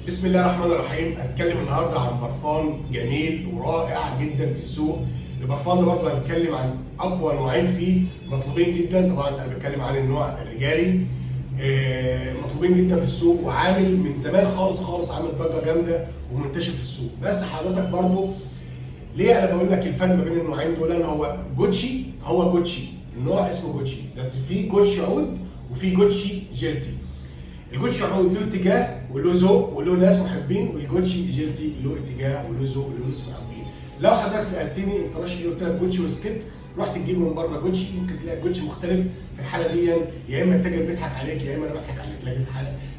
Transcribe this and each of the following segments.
بسم الله الرحمن الرحيم. هنتكلم النهارده عن برفان جميل ورائع جدا في السوق. البرفان ده برضه هنتكلم عن اقوى نوعين فيه مطلوبين جدا. طبعا انا بتكلم عن النوع الرجالي، مطلوبين جدا في السوق وعامل من زمان خالص خالص، عامل ضجه جامده ومنتشر في السوق. بس حضرتك برضه ليه انا بقول لك الفرق ما بين النوعين دول؟ ان هو جوتشي، هو جوتشي، النوع اسمه جوتشي، بس في جوتشي عود وفي جوتشي جيلتي. الجوتشي عود له اتجاه وله ذوق وله ناس محبين، والجوتشي جيلتي له اتجاه وله ذوق وله ناس محبين. لو حضرتك سالتني انت راشد ايه، قلت لك جوتشي وسكت، رحت تجيبه من بره جوتشي، ممكن تلاقي جوتشي مختلف. في الحاله دي يا اما التاجر بيضحك عليك يا اما انا بضحك عليك، لكن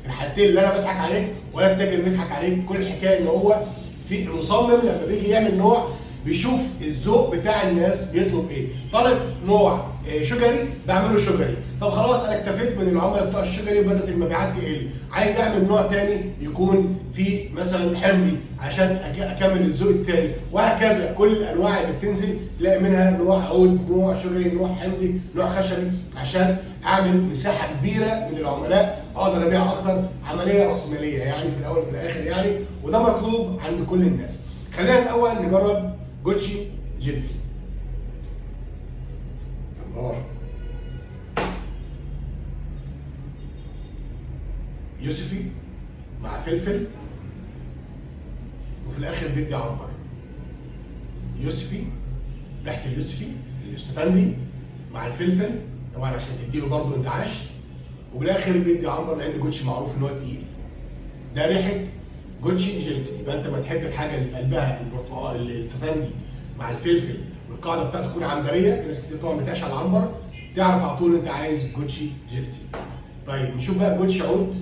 في الحالتين لا انا بضحك عليك ولا التاجر بيضحك عليك. كل الحكايه ان هو في المصمم لما بيجي يعمل نوع بيشوف الذوق بتاع الناس بيطلب ايه. طالب نوع شجري بعمله شجري، طب خلاص انا اكتفيت من العملاء بتوع الشجري وبدات المبيعات تقل، عايز اعمل نوع تاني يكون فيه مثلا حمضي عشان اكمل الذوق التاني، وهكذا. كل الانواع اللي بتنزل تلاقي منها نوع عود، نوع شجري، نوع حمضي، نوع خشبي، عشان اعمل مساحه كبيره من العملاء اقدر ابيع اكتر. عمليه راسماليه يعني في الاول وفي الاخر يعني، وده مطلوب عند كل الناس. خلينا الاول نجرب جوتشي جيلتي. الله، يوسفي مع فلفل وفي الاخر بيدي عنبر. يوسفي، ريحه اليوسفي اليوسفندي مع الفلفل طبعا عشان تديله برضه انتعاش، وبالاخر بيدي عنبر لان جوتشي معروف ان هو تقيل. ده ريحه جوتشي جيلتي. يبقى انت ما تحب الحاجه اللي في قلبها البرتقال اليوسفندي مع الفلفل والقاعده بتاعته تكون عنبريه، في ناس كتير طبعا بتعشى على العنبر، تعرف على طول انت عايز جوتشي جيلتي. طيب نشوف بقى جوتشي عود.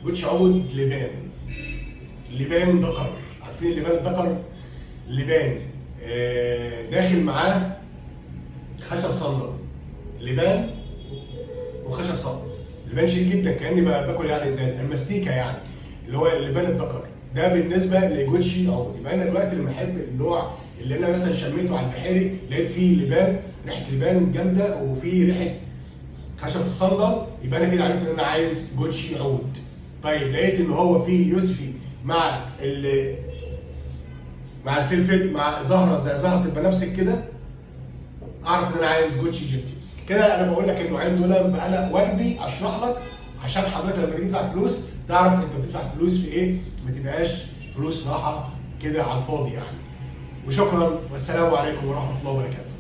جوتشي عود لبان، لبان دكر. عارفين اللبان الدكر؟ لبان داخل معاه خشب صندل، لبان وخشب صندل. لبان شيك جدا، كاني باكل يعني زي المستيكه يعني، اللي هو اللبان الدكر ده بالنسبه لجوتشي عود. يبقى انا دلوقتي لما احب النوع اللي انا مثلا شميته على البحيري لقيت فيه لبان، ريحه لبان جامده وفيه ريحه خشب الصندل، يبقى انا كده عرفت ان انا عايز جوتشي عود. طيب لقيت ان هو فيه يوسفي مع مع الفلفل مع زهره زي زهره البنفسج كده، اعرف ان انا عايز جوتشي جيلتي. كده انا بقول لك النوعين دول بقى انا واجبي اشرح لك عشان حضرتك لما تيجي تدفع فلوس تعرف انت بتدفع فلوس في ايه، ما تبقاش فلوس راحه كده على الفاضي يعني. وشكرا والسلام عليكم ورحمه الله وبركاته.